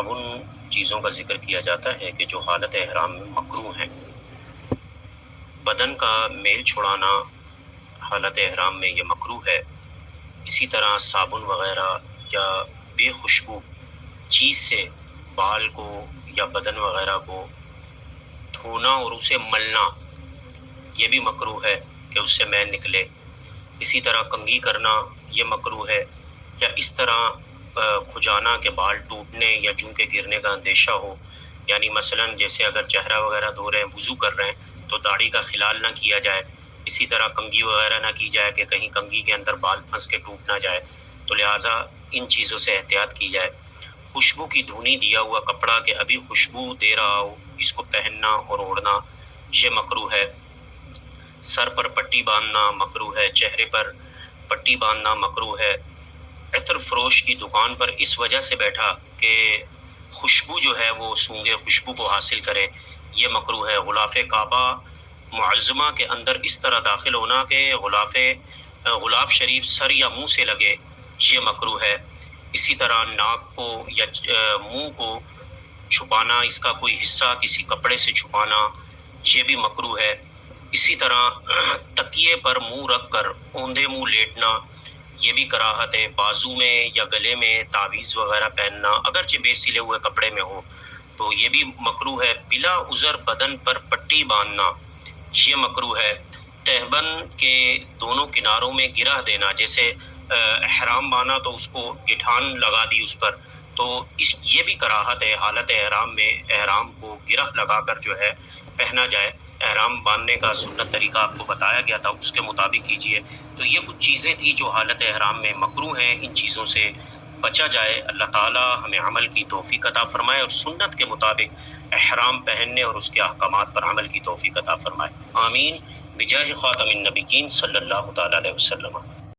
ان چیزوں کا ذکر کیا جاتا ہے کہ جو حالت احرام میں مکروہ ہیں۔ بدن کا میل چھڑانا حالت احرام میں یہ مکروہ ہے۔ اسی طرح صابن وغیرہ یا بے خوشبو چیز سے بال کو یا بدن وغیرہ کو دھونا اور اسے ملنا یہ بھی مکروہ ہے کہ اس سے میل نکلے۔ اسی طرح کنگھی کرنا یہ مکروہ ہے، یا اس طرح کھجانا کہ بال ٹوٹنے یا جوں کے گرنے کا اندیشہ ہو، یعنی مثلاً جیسے اگر چہرہ وغیرہ دھو رہے ہیں، وضو کر رہے ہیں تو داڑھی کا خلال نہ کیا جائے، اسی طرح کنگھی وغیرہ نہ کی جائے کہ کہیں کنگھی کے اندر بال پھنس کے ٹوٹ نہ جائے، تو لہٰذا ان چیزوں سے احتیاط کی جائے۔ خوشبو کی دھنی دیا ہوا کپڑا کہ ابھی خوشبو دے رہا ہو اس کو پہننا اور اوڑھنا یہ مکروہ ہے۔ سر پر پٹی باندھنا مکروہ ہے، چہرے پر پٹی باندھنا مکروہ ہے۔ عطر فروش کی دکان پر اس وجہ سے بیٹھا کہ خوشبو جو ہے وہ سونگے، خوشبو کو حاصل کرے، یہ مکروہ ہے۔ غلاف کعبہ معظمہ کے اندر اس طرح داخل ہونا کہ غلاف شریف سر یا منہ سے لگے، یہ مکروہ ہے۔ اسی طرح ناک کو یا منہ کو چھپانا، اس کا کوئی حصہ کسی کپڑے سے چھپانا یہ بھی مکروہ ہے۔ اسی طرح تکیے پر منہ رکھ کر اوندے منہ لیٹنا یہ بھی کراہت ہے۔ بازو میں یا گلے میں تعویذ وغیرہ پہننا اگرچہ بے سلے ہوئے کپڑے میں ہو تو یہ بھی مکروہ ہے۔ بلا عذر بدن پر پٹی باندھنا یہ مکروہ ہے۔ تہبند کے دونوں کناروں میں گرہ دینا، جیسے احرام باندھا تو اس کو گٹھان لگا دی اس پر، تو یہ بھی کراہت ہے۔ حالت احرام میں احرام کو گرہ لگا کر جو ہے پہنا جائے۔ احرام باندھنے کا سنت طریقہ آپ کو بتایا گیا تھا، اس کے مطابق کیجیے۔ تو یہ کچھ چیزیں تھیں جو حالت احرام میں مکروہ ہیں، ان چیزوں سے بچا جائے۔ اللہ تعالی ہمیں عمل کی توفیق عطا فرمائے اور سنت کے مطابق احرام پہننے اور اس کے احکامات پر عمل کی توفیق عطا فرمائے۔ آمین بجاہ خاتم النبیین صلی اللہ تعالی علیہ وسلم۔